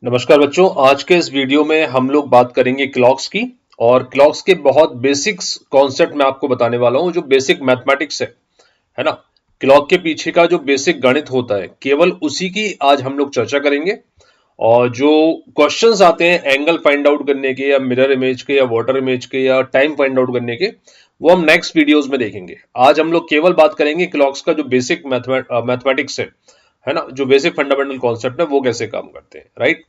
नमस्कार बच्चों, आज के इस वीडियो में हम लोग बात करेंगे क्लॉक्स की। और क्लॉक्स के बहुत बेसिक्स कॉन्सेप्ट मैं आपको बताने वाला हूं, जो बेसिक मैथमेटिक्स है ना। क्लॉक के पीछे का जो बेसिक गणित होता है, केवल उसी की आज हम लोग चर्चा करेंगे। और जो क्वेश्चंस आते हैं एंगल फाइंड आउट करने के, या मिरर इमेज के, या वाटर इमेज के, या टाइम फाइंड आउट करने के, वो हम नेक्स्ट वीडियोस में देखेंगे। आज हम लोग केवल बात करेंगे क्लॉक्स का जो बेसिक मैथमेटिक्स है ना, जो बेसिक फंडामेंटल कॉन्सेप्ट है वो कैसे काम करते हैं, राइट।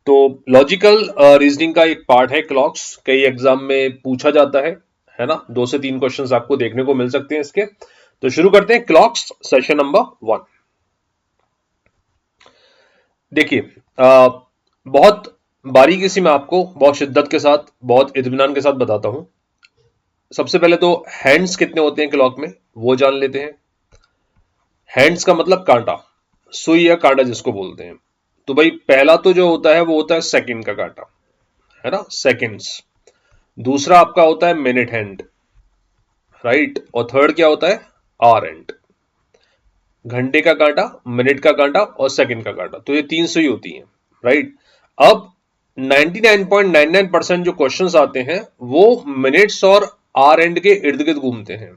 तो लॉजिकल रीजनिंग का एक पार्ट है क्लॉक्स, कई एग्जाम में पूछा जाता है ना। 2 से 3 क्वेश्चंस आपको देखने को मिल सकते हैं इसके। तो शुरू करते हैं क्लॉक्स सेशन नंबर 1। देखिए, बहुत बारीकी से मैं आपको बहुत शिद्दत के साथ, बहुत इत्मीनान के साथ बताता हूं। सबसे पहले तो हैंड्स कितने होते हैं क्लॉक में वो जान लेते हैं। हैंड्स का मतलब कांटा, सुई या कांटा जिसको बोलते हैं। तो भाई पहला तो जो होता है वो होता है सेकंड का कांटा, है ना, सेकंड्स। दूसरा आपका होता है मिनट हैंड, राइट। और थर्ड क्या होता है, आवर हैंड। घंटे का कांटा, मिनट का कांटा और सेकंड का कांटा, तो ये 300 ही होती हैं, राइट। अब 99.99% जो क्वेश्चंस आते हैं वो मिनट्स और आवर एंड के इर्द गिर्द घूमते हैं।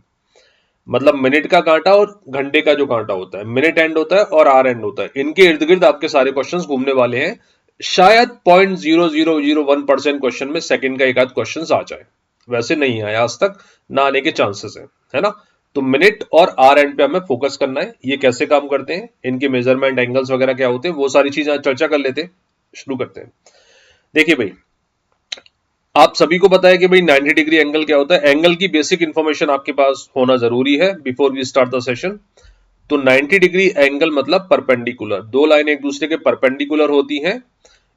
मतलब मिनट का कांटा और घंटे का जो कांटा होता है, मिनट एंड होता है और आर एंड होता है, इनके इर्द गिर्द आपके सारे क्वेश्चंस घूमने वाले हैं। शायद 0.0001% क्वेश्चन में सेकंड का एक आध क्वेश्चन आ जाए, वैसे नहीं आया आज तक, ना आने के चांसेस है ना। तो मिनट और आर एंड पे हमें फोकस करना है, ये कैसे काम करते हैं, इनके मेजरमेंट एंगल्स वगैरह क्या होते हैं, वो सारी चीजें आज चर्चा कर लेते हैं। शुरू करते हैं। देखिए भाई, आप सभी को पता है कि भाई 90 डिग्री एंगल क्या होता है। एंगल की बेसिक इंफॉर्मेशन आपके पास होना जरूरी है before we start the session. तो 90 डिग्री एंगल मतलब परपेंडिकुलर, दो लाइन एक दूसरे के परपेंडिकुलर होती हैं,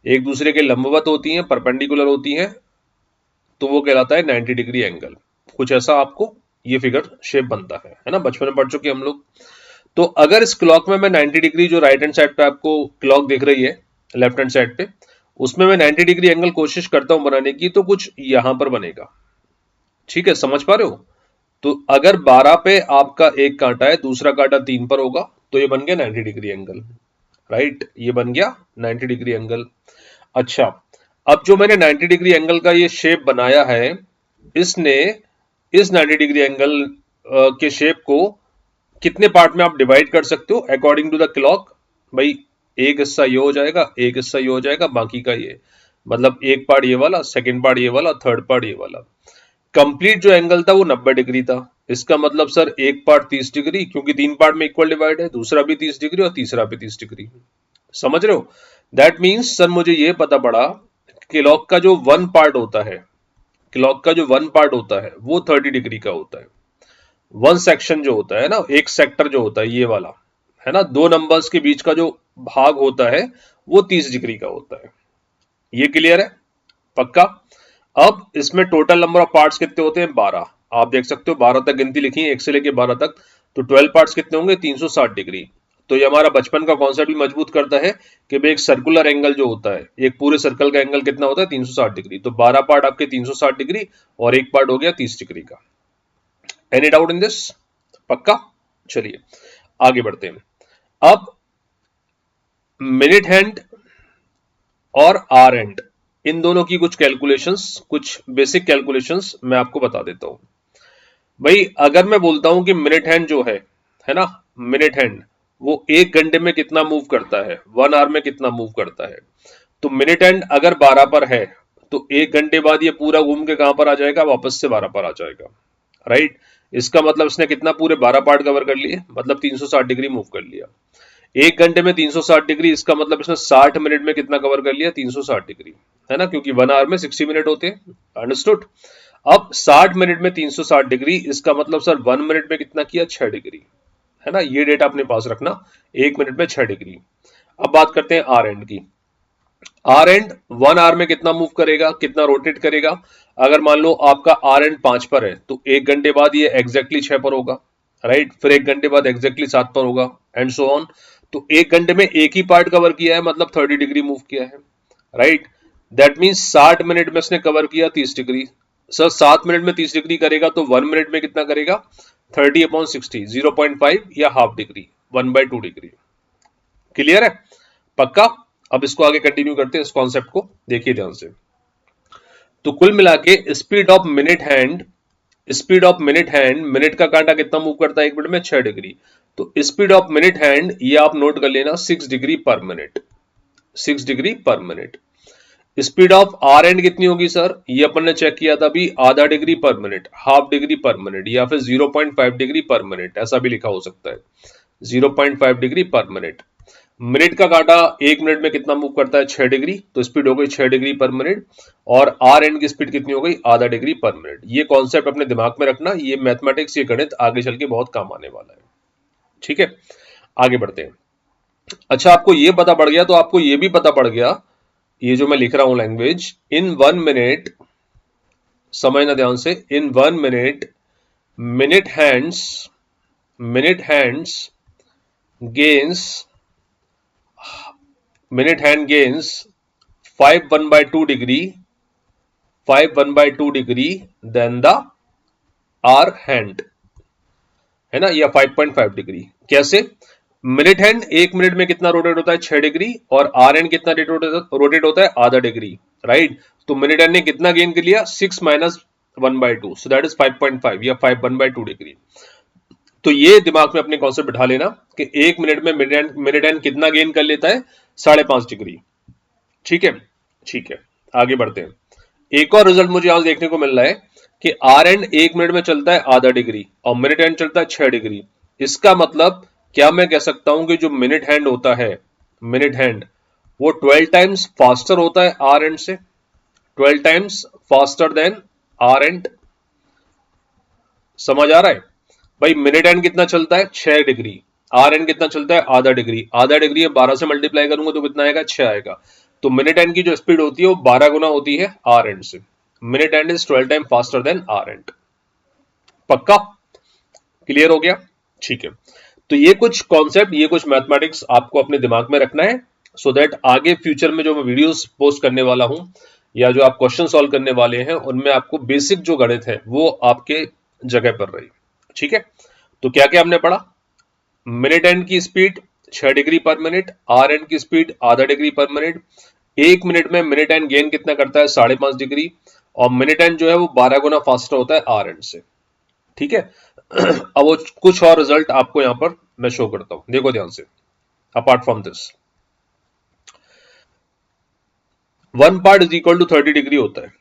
एक दूसरे के लंबवत होती हैं, परपेंडिकुलर होती हैं, तो वो कहलाता है 90 डिग्री एंगल। कुछ ऐसा आपको ये फिगर शेप बनता है ना, बचपन में पढ़ चुके हम लोग। तो अगर इस क्लॉक में मैं 90 डिग्री, जो राइट हैंड साइड पे आपको क्लॉक दिख रही है लेफ्ट हैंड साइड पे, उसमें मैं 90 डिग्री एंगल कोशिश करता हूं बनाने की, तो कुछ यहां पर बनेगा। ठीक है, समझ पा रहे हो। तो अगर 12 पे आपका एक कांटा है, दूसरा कांटा 3 पर होगा, तो ये बन गया 90 डिग्री एंगल, राइट। ये बन गया 90 डिग्री एंगल। अच्छा, अब जो मैंने 90 डिग्री एंगल का ये शेप बनाया है, इसने इस 90 डिग्री एंगल के शेप को कितने पार्ट में आप डिवाइड कर सकते हो अकॉर्डिंग टू द क्लॉक। भाई एक हिस्सा ये हो जाएगा, एक हिस्सा ये हो जाएगा, बाकी का ये, मतलब एक पार्ट ये वाला, सेकंड पार्ट ये वाला, थर्ड पार्ट ये वाला। कंप्लीट जो एंगल था वो 90 डिग्री था। इसका मतलब सर एक पार्ट 30 डिग्री, क्योंकि 3 पार्ट में इक्वल डिवाइड है, दूसरा भी 30 डिग्री और तीसरा भी 30 डिग्री। समझ रहे हो। दैट मीन्स सर मुझे ये पता पड़ा, क्लॉक का जो वन पार्ट होता है, क्लॉक का जो वन पार्ट होता है वो 30 डिग्री का होता है। वन सेक्शन जो होता है ना, एक सेक्टर जो होता है ये वाला, है ना, दो नंबर्स के बीच का जो भाग होता है वो 30 डिग्री का होता है। ये क्लियर है, पक्का। अब इसमें टोटल नंबर ऑफ पार्ट्स कितने होते हैं, 12। आप देख सकते हो 12 तक गिनती लिखी है, 1 से लेके 12 तक। तो 12 पार्ट्स कितने होंगे, 360 डिग्री। तो ये हमारा बचपन का कॉन्सेप्ट भी मजबूत करता है कि भाई एक सर्कुलर एंगल जो होता है, एक पूरे सर्कल का एंगल कितना होता है, 360 डिग्री। तो 12 पार्ट आपके 360 डिग्री और एक पार्ट हो गया 30 डिग्री का। एनी डाउट इन दिस, पक्का। चलिए आगे बढ़ते हैं। अब मिनट हैंड और आर हैंड, इन दोनों की कुछ कैलकुलेशंस, कुछ बेसिक कैलकुलेशंस मैं आपको बता देता हूं। भाई अगर मैं बोलता हूं कि मिनट हैंड जो है ना, मिनट हैंड वो 1 घंटे में कितना मूव करता है, 1 आवर में कितना मूव करता है। तो मिनट हैंड अगर 12 पर है, तो 1 घंटे बाद ये पूरा घूम के कहां पर आ जाएगा, वापस से 12 पर आ जाएगा, राइट। इसका मतलब इसने कितना, पूरे 12 पार्ट कवर कर लिए, मतलब 360 डिग्री मूव कर लिया। 1 घंटे में 360 डिग्री, इसका मतलब इसने 60 मिनट में कितना कवर कर लिया, 360 डिग्री, है ना, क्योंकि 1 आवर में 60 मिनट होते हैं। अंडरस्टूड। अब 60 मिनट में 360 डिग्री, इसका मतलब सर 1 मिनट में कितना किया, 6 डिग्री, है ना। ये डेटा अपने पास रखना, 1 मिनट में 6 डिग्री। अब बात करते हैं आर एंड की। आर एंड 1 आवर में कितना मूव करेगा, कितना रोटेट करेगा। अगर मान लो आपका आर एंड 5 पर है, तो 1 घंटे बाद ये एग्जैक्टली 6 पर होगा, राइट। फिर 1 घंटे बाद एग्जैक्टली 7 पर होगा, एंड सो ऑन। तो 1 घंटे में एक ही पार्ट कवर किया है, मतलब 30 डिग्री मूव किया है, राइट। दैट मीन्स 60 मिनट में इसने कवर किया 30 डिग्री। सर 7 मिनट में 30 डिग्री करेगा, तो 1 मिनट में कितना करेगा, 30/60, 0.5 या हाफ डिग्री, 1/2 डिग्री। क्लियर है, पक्का। अब इसको आगे कंटिन्यू करते हैं, इस कॉन्सेप्ट को देखिए ध्यान से। तो कुल मिला के speed of minute hand, minute का कांटा कितना मूव करता है 1 मिनट में? 6 डिग्री। तो स्पीड ऑफ मिनट हैंड ये आप नोट कर लेना 6 डिग्री पर मिनट, 6 डिग्री पर minute. Speed of hour hand कितनी होगी सर? ये अपन ने चेक किया था अभी, आधा डिग्री पर मिनट, हाफ डिग्री पर मिनट, या फिर 0.5 डिग्री पर मिनट, ऐसा भी लिखा हो सकता है, 0.5 डिग्री पर मिनट। मिनट का कांटा 1 मिनट में कितना मूव करता है? 6 डिग्री, तो स्पीड हो गई 6 डिग्री पर मिनट। और आर एंड की स्पीड कितनी हो गई? आधा डिग्री पर मिनट। ये कॉन्सेप्ट अपने दिमाग में रखना, ये मैथमेटिक्स, ये गणित आगे चल के बहुत काम आने वाला है। ठीक है, आगे बढ़ते हैं। अच्छा, आपको ये पता पड़ गया तो आपको ये भी पता पड़ गया, ये जो मैं लिख रहा हूं लैंग्वेज, इन 1 मिनट, समझना ध्यान से, in 1 minute minute hands gains minute hand gains 5 1/2 degree, 5 1/2 degree than the hour hand, है ना, या 5.5 डिग्री। कैसे? मिनट हैंड 1 मिनट में कितना रोटेट होता है? 6 डिग्री, और आर हैंड कितना रोटेट होता है? आधा डिग्री, राइट। तो मिनट हैंड ने कितना गेन कर लिया? 6 - 1/2, सो दैट इज 5.5 या 5 1/2 डिग्री। तो ये दिमाग में अपने कॉन्सेप्ट बिठा लेना कि 1 मिनट में मिनट हैंड कितना गेन कर लेता है? 5.5 डिग्री। ठीक है, ठीक है, आगे बढ़ते हैं। एक और रिजल्ट मुझे यहां देखने को मिल रहा है कि आर एंड 1 मिनट में चलता है आधा डिग्री और मिनट हैंड चलता है 6 डिग्री। इसका मतलब क्या मैं कह सकता हूं कि जो मिनट हैंड होता है, मिनट हैंड, वो 12 टाइम्स फास्टर होता है आर एंड से, 12 times faster than hour hand. समझ आ रहा है भाई? मिनट हैंड कितना चलता है? 6 डिग्री। आर एंड कितना चलता है? आधा डिग्री। आधा डिग्री है 12 से मल्टीप्लाई करूंगा तो कितना आएगा? 6 आएगा। तो मिनट हैंड की जो स्पीड होती है वो 12 गुना होती है आर एंड से। Minute hand is 12 time faster than hour hand. पक्का? क्लियर हो गया? ठीक है। तो ये कुछ कॉन्सेप्ट, ये कुछ मैथमेटिक्स आपको अपने दिमाग में रखना है, सो दैट आगे फ्यूचर में जो मैं वीडियोस पोस्ट करने वाला हूं या जो आप क्वेश्चन सॉल्व करने वाले हैं, उनमें आपको बेसिक जो गणित है वो आपके जगह पर रही। ठीक है, तो क्या क्या हमने पढ़ा? मिनट एंड की स्पीड 6 डिग्री पर मिनट, आर एंड की स्पीड आधा डिग्री पर मिनट। 1 मिनट में मिनट एंड गेन कितना करता है? 5.5 डिग्री। और मिनट एंड जो है वो 12 गुना फास्टर होता है आर एंड से। ठीक है। अब वो कुछ और रिजल्ट आपको यहां पर मैं शो करता हूं, देखो ध्यान से। Apart from this, 1 part is equal to 30 degree होता है,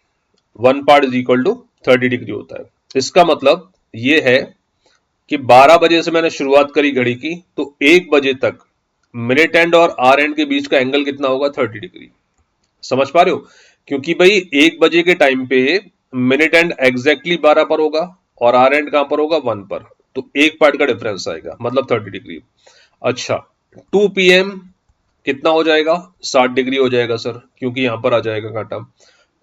1 part is equal to 30 degree होता है। इसका मतलब ये है कि 12 बजे से मैंने शुरुआत करी घड़ी की, तो 1 बजे तक मिनट एंड और आर एंड के बीच का एंगल कितना होगा? 30 डिग्री। समझ पा रहे हो? क्योंकि भाई 1 बजे के टाइम पे मिनट एंड एग्जैक्टली 12 पर होगा और आर एंड कहां पर होगा? 1 पर। तो एक पार्ट का डिफरेंस आएगा, मतलब 30 डिग्री। अच्छा, 2 पीएम कितना हो जाएगा? 60 डिग्री हो जाएगा सर, क्योंकि यहां पर आ जाएगा कांटा।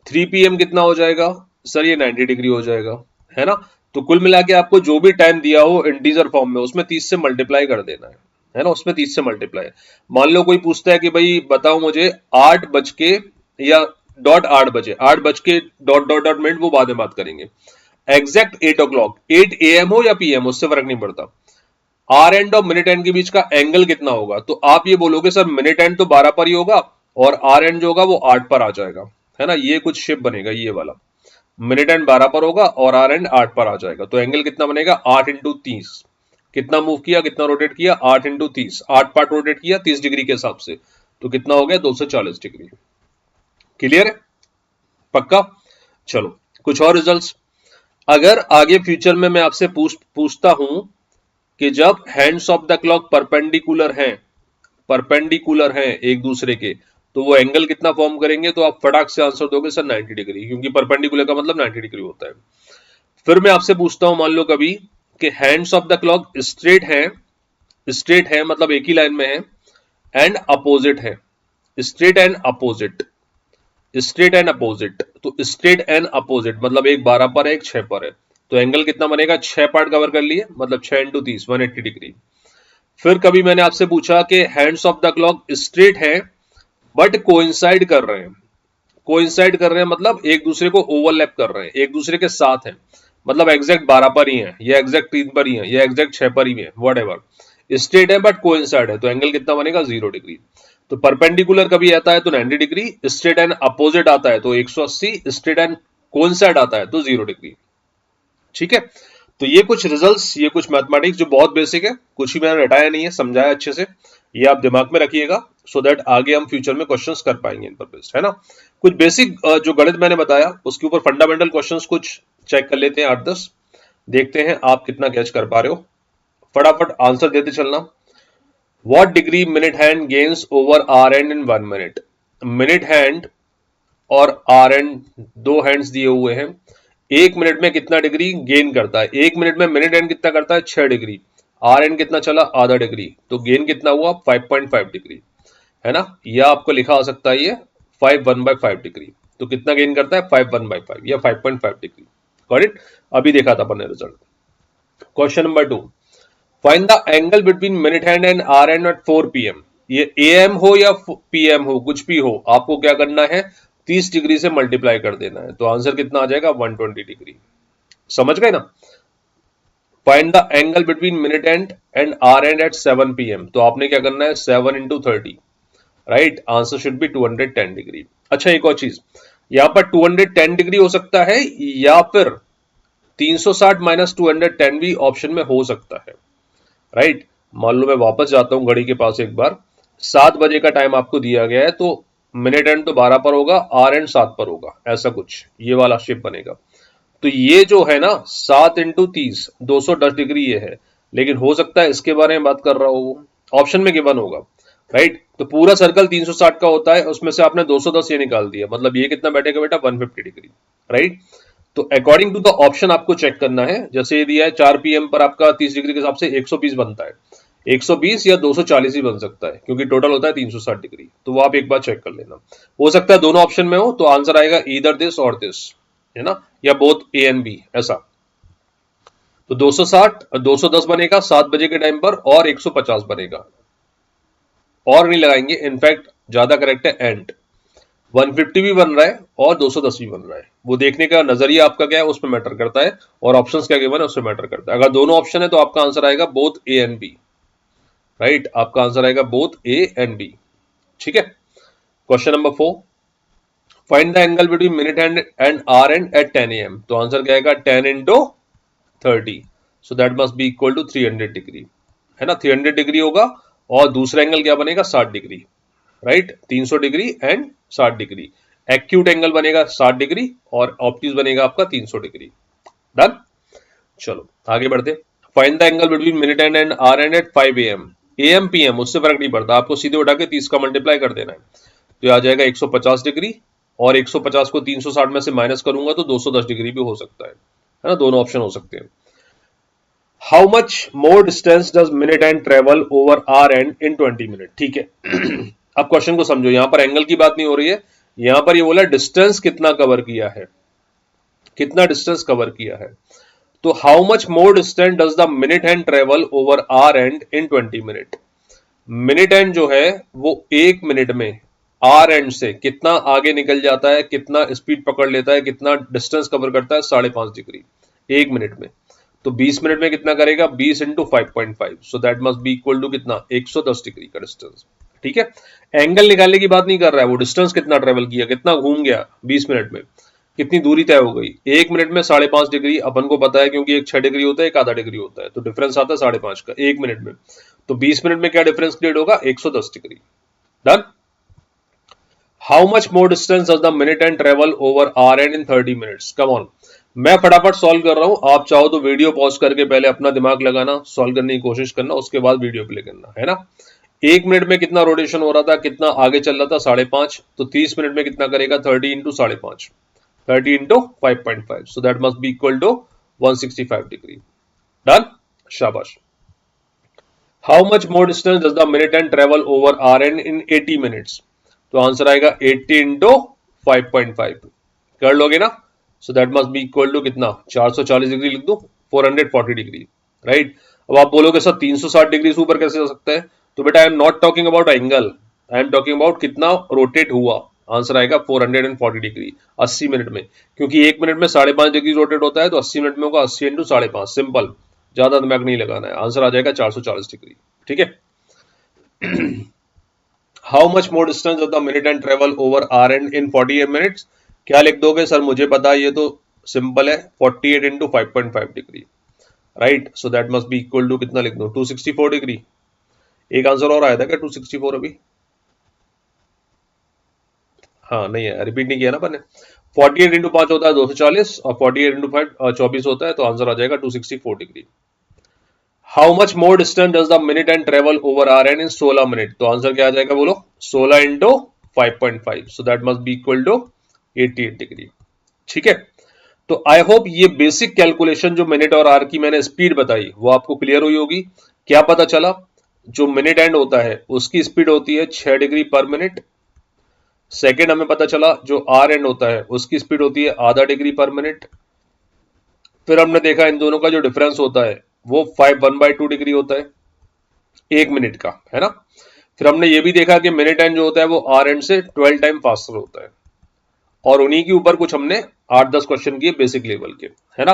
3 पीएम कितना हो जाएगा सर? ये 90 डिग्री हो जाएगा, है ना। तो कुल मिला के आपको जो भी टाइम दिया हो इंटीजर फॉर्म में, उसमें 30 से मल्टीप्लाई कर देना है ना, उसमें 30 से मल्टीप्लाई। मान लो कोई पूछता है कि भाई बताओ मुझे 8 बज के या डॉट 8 बजे, 8 बज के डॉट डॉट डॉट मिनट, वो बाद में बात करेंगे। एग्जैक्ट 8 ओ क्लॉक, 8 AM हो या PM, उससे फर्क नहीं पड़ता। आर एंड और मिनट एंड के बीच का एंगल कितना होगा? तो आप ये बोलोगे सर मिनट एंड तो 12 पर ही होगा और आर एंड जो होगा वो 8 पर आ जाएगा, है ना। ये कुछ शेप बनेगा ये वाला, मिनट एंड 12 पर होगा और आर एंड 8 पर आ जाएगा। तो एंगल कितना बनेगा? 8 इंटू 30। कितना मूव किया, कितना रोटेट किया? 8 इंटू 30, 8 पार्ट रोटेट किया 30 डिग्री के हिसाब से, तो कितना हो गया? 240 डिग्री। क्लियर है? पक्का? चलो कुछ और रिजल्ट्स। अगर आगे फ्यूचर में मैं आपसे पूछता हूं कि जब hands of the clock perpendicular हैं एक दूसरे के, तो वो एंगल कितना फॉर्म करेंगे? तो आप फटाक से आंसर दोगे सर 90 डिग्री, क्योंकि परपेंडिकुलर का मतलब 90 डिग्री होता है। फिर मैं आपसे पूछता हूं, मान लो कभी कि hands of the clock straight है मतलब एक ही लाइन में है, एंड अपोजिट है, straight and opposite, straight and opposite. तो स्ट्रेट एंड अपोजिट मतलब एक 12 पर है, एक 6 पर है, तो एंगल कितना बनेगा? 6 पार्ट कवर कर लिए, मतलब 6 इंटू 30, 180 डिग्री। फिर कभी मैंने आपसे पूछा कि hands of the clock straight है बट कोइंसाइड कर रहे हैं, कोइंसाइड कर रहे हैं मतलब एक दूसरे को ओवरलैप कर रहे हैं, एक दूसरे के साथ हैं, मतलब एग्जैक्ट 12 पर ही है, या एग्जैक्ट 3 पर ही है, या एग्जैक्ट 6 पर ही है, वट एवर। स्ट्रेट है बट कोइंसाइड है, तो एंगल कितना बनेगा? 0 डिग्री। तो परपेंडिकुलर कभी आता है तो 90 डिग्री, स्ट्रेट एंड अपोजिट आता है तो 180, स्ट्रेट एंड कोइंसाइड आता है तो 0 डिग्री। ठीक है, तो ये कुछ रिजल्ट्स, ये कुछ मैथमेटिक्स जो बहुत बेसिक है, कुछ ही मैंने रटाया नहीं है, समझाया अच्छे से, ये आप दिमाग में रखिएगा सो दैट आगे हम फ्यूचर में क्वेश्चंस कर पाएंगे इन पर बेस्ड, है ना। कुछ बेसिक जो गणित मैंने बताया उसके ऊपर फंडामेंटल क्वेश्चंस कुछ चेक कर लेते हैं 8-10, देखते हैं आप कितना कैच कर पा रहे हो, फटाफट आंसर देते चलना। What degree minute hand gains over hour hand in 1 minute. Minute hand और आर एंड दो हैंड्स दिए हुए हैं, 1 मिनट में कितना डिग्री गेन करता है। 1 मिनट में मिनट हैंड कितना करता है, 6 डिग्री, आर एंड कितना चला, आधा डिग्री, तो गेन कितना हुआ 5.5 डिग्री, है ना। या आपको लिखा आ सकता है ये 5 1/5 डिग्री, तो कितना गेन करता है 5 1/5 या 5.5 डिग्री। Got it. अभी देखा था अपन ने result. Question number 2, find the angle between minute hand and hour hand at 4 PM। ये AM हो या PM हो, कुछ भी हो, आपको क्या करना है, 30 डिग्री से मल्टीप्लाई कर देना है, तो आंसर कितना आ जाएगा 120 डिग्री। समझ गए ना। Find the angle between minute hand hour hand at 7 PM, तो आपने क्या करना है 7 × 30, right, answer should be 210 degree. अच्छा एक और चीज, यहां पर 210 डिग्री हो सकता है या फिर 360 - 210 भी ऑप्शन में हो सकता है, राइट। मान लो मैं वापस जाता हूं घड़ी के पास एक बार, 7 बजे का टाइम आपको दिया गया है, तो मिनट एंड तो 12 पर होगा, आर एंड 7 पर होगा, ऐसा कुछ ये वाला शेप बनेगा। तो ये जो है ना 7 × 30 210 डिग्री ये है, लेकिन हो सकता है इसके बारे में बात कर रहा हूं, ऑप्शन में गिवन होगा, राइट। तो पूरा सर्कल 360 का होता है, उसमें से आपने 210 ये निकाल दिया, मतलब ये कितना बैठेगा बेटा 150 डिग्री, राइट। तो अकॉर्डिंग टू द ऑप्शन आपको चेक करना है, जैसे ये दिया है 4 PM पर आपका 30 डिग्री के हिसाब से 120 बनता है, 120 या 240 ही बन सकता है, क्योंकि टोटल होता है 360 डिग्री, तो वो आप एक बार चेक कर लेना। हो सकता है दोनों ऑप्शन में हो, तो आंसर आएगा ईदर दिस और दिस, है ना, या बोथ A एंड B ऐसा। तो 260 210 बनेगा 7 बजे के टाइम पर, और 150 बनेगा, और नहीं लगाएंगे, इनफैक्ट ज्यादा करेक्ट है एंड 150 भी बन रहा है और 210 भी बन रहा है, वो देखने का नजरिया आपका क्या है उसमें मैटर करता है, और ऑप्शंस क्या गिवन है उसमें मैटर करता है। अगर दोनों ऑप्शन है तो आपका आंसर आएगा both A and B, right, आपका आंसर आएगा बोथ A एंड B। ठीक है। Question number 4, find the angle between minute hand hour hand at 10 AM, तो आंसर क्या आएगा 10 × 30, so that must be equal to 300 degree, है ना, 300 डिग्री होगा, और दूसरा एंगल क्या बनेगा 60 degree, right, 300 degree and 60 degree, acute angle बनेगा 60 डिग्री और ऑब्ट्यूज बनेगा आपका 300 डिग्री। डन। चलो आगे बढ़ते। Find the angle between minute hand hour hand at 5 AM। AM PM उससे फर्क नहीं पड़ता, आपको सीधे उठा के 30 का मल्टीप्लाई कर देना है, तो ये आ जाएगा 150 डिग्री, और 150 को 360 में से माइनस करूंगा तो 210 डिग्री भी हो सकता है ना, दोनों ऑप्शन हो सकते हैं। How much more distance does minute hand travel over hour hand in 20 minute. ठीक है। अब क्वेश्चन को समझो, यहां पर एंगल की बात नहीं हो रही है, यहां पर ये बोला डिस्टेंस कितना कवर किया है, कितना डिस्टेंस कवर किया है। तो how much more distance does the minute hand travel over hour hand in 20 minute. Minute hand जो है वो 1 मिनट में आर एंड से कितना आगे निकल जाता है, कितना स्पीड पकड़ लेता है, कितना डिस्टेंस कवर करता है, 5.5 डिग्री 1 मिनट में। तो 20 मिनट में कितना करेगा 20 × 5.5, so that must be equal to कितना 110 डिग्री का डिस्टेंस। ठीक है। एंगल निकालने की बात नहीं कर रहा है, वो डिस्टेंस कितना ट्रेवल किया, कितना घूम गया 20 मिनट में, कितनी दूरी तय हो गई। 1 मिनट में 5.5 डिग्री अपन को पता है, क्योंकि एक 6 डिग्री होता है एक आधा डिग्री होता है, तो डिफरेंस आता है 5.5 का 1 मिनट में। तो 20 मिनट में क्या डिफरेंस क्रिएट होगा 110 degree. Done. How much more distance does the minute hand travel over hour hand in 30 minutes. Come on, मैं फटाफट सॉल्व कर रहा हूं, आप चाहो तो वीडियो पॉज करके पहले अपना दिमाग लगाना, सॉल्व करने की कोशिश करना, उसके बाद वीडियो प्ले करना, है ना। 1 मिनट में कितना रोटेशन हो रहा था, कितना आगे चल रहा था 5.5, तो 30 मिनट में कितना करेगा 30 × 5.5, 30 × 5.5, so that must be equal to 165 degree. Done? Shabash. How much more distance does the minute hand travel over Rn in 80 minutes? तो आंसर आएगा 80 × 5.5, कर लोगे ना। So that must be equal to कितना 440 डिग्री लिख दो, 440 डिग्री, राइट। अब आप बोलोगे सर 360 डिग्री से ऊपर कैसे हो सकता है, तो बेटा I am not talking about angle, I am talking about कितना रोटेट हुआ। आंसर आएगा 440 डिग्री 80 मिनट में, क्योंकि 1 मिनट में 5.5 डिग्री रोटेट होता है, तो 80 मिनट में होगा 80 × 5.5, सिंपल, ज्यादा दिमाग नहीं लगाना है, आंसर आ जाएगा 440 डिग्री। ठीक है। How much more distance of the minute hand travel over hour hand in 48 minutes. क्या लिख दोगे सर, मुझे पता है, ये तो सिंपल है, 48 into 5.5 degree, right. So that must be equal to, कितना लिख दो, 264 डिग्री। एक आंसर और आया था क्या 264 अभी? हाँ नहीं है, रिपीट नहीं किया ना अपन ने। 48 इंटू 5 होता है 240 और 48 इंटू 5 24 होता है, तो आंसर आ जाएगा 264 degree. How much more distance does the minute hand travel over hour hand in 16 minute, तो आंसर क्या आ जाएगा बोलो, 16 into 5.5, so that must be equal to 88 degree. ठीक है, तो आई होप ये बेसिक कैलकुलेशन जो मिनट और आर की मैंने स्पीड बताई वो आपको क्लियर हुई होगी। क्या पता चला, जो मिनट एंड होता है उसकी स्पीड होती है 6 डिग्री पर मिनट। सेकेंड हमें पता चला जो आर एंड होता है उसकी स्पीड होती है आधा डिग्री पर मिनट। फिर हमने देखा इन दोनों का जो डिफरेंस होता है वो 1/2 डिग्री होता है, एक मिनट का, है ना। फिर हमने ये भी देखा कि मिनट एंड जो होता है वो आर एंड से 12 टाइम फास्टर होता है, और उन्हीं के ऊपर कुछ हमने 8-10 क्वेश्चन किए बेसिक लेवल के, है ना।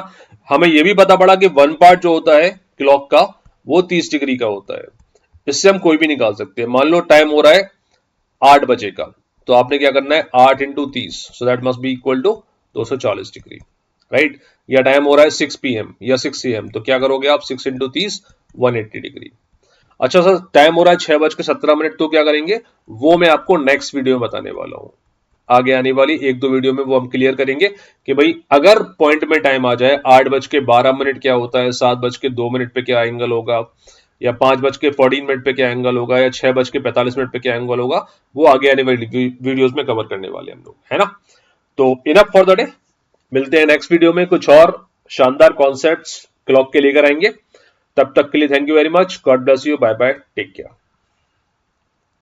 हमें ये भी पता पड़ा कि वन पार्ट जो होता है क्लॉक का वो 30 डिग्री का होता है। इससे हम कोई भी निकाल सकते हैं। मान लो टाइम हो रहा है 8 बजे का, तो आपने क्या करना है, 8 into 30, so that must be equal to 240 degree, right. या टाइम हो रहा है 6 PM या 6 AM, तो क्या करोगे आप, 6 इंटू 30, 180 डिग्री। अच्छा सर, टाइम हो रहा है 6:17, तो क्या करेंगे, वो मैं आपको नेक्स्ट वीडियो में बताने वाला हूं। आगे आने वाली 1-2 वीडियो में वो हम क्लियर करेंगे कि भाई अगर पॉइंट में टाइम आ जाए 8:12 क्या होता है, 7:02 पे क्या एंगल होगा, या 5:14 पे क्या एंगल होगा, या 6:45 पे क्या एंगल होगा, वो आगे आने वाली वीडियोस में कवर करने वाले हम लोग, है ना। तो इनफ फॉर द डे, मिलते हैं नेक्स्ट वीडियो में, कुछ और शानदार कॉन्सेप्ट्स क्लॉक के लेकर आएंगे। तब तक के लिए thank you very much, god bless you, bye bye, take care.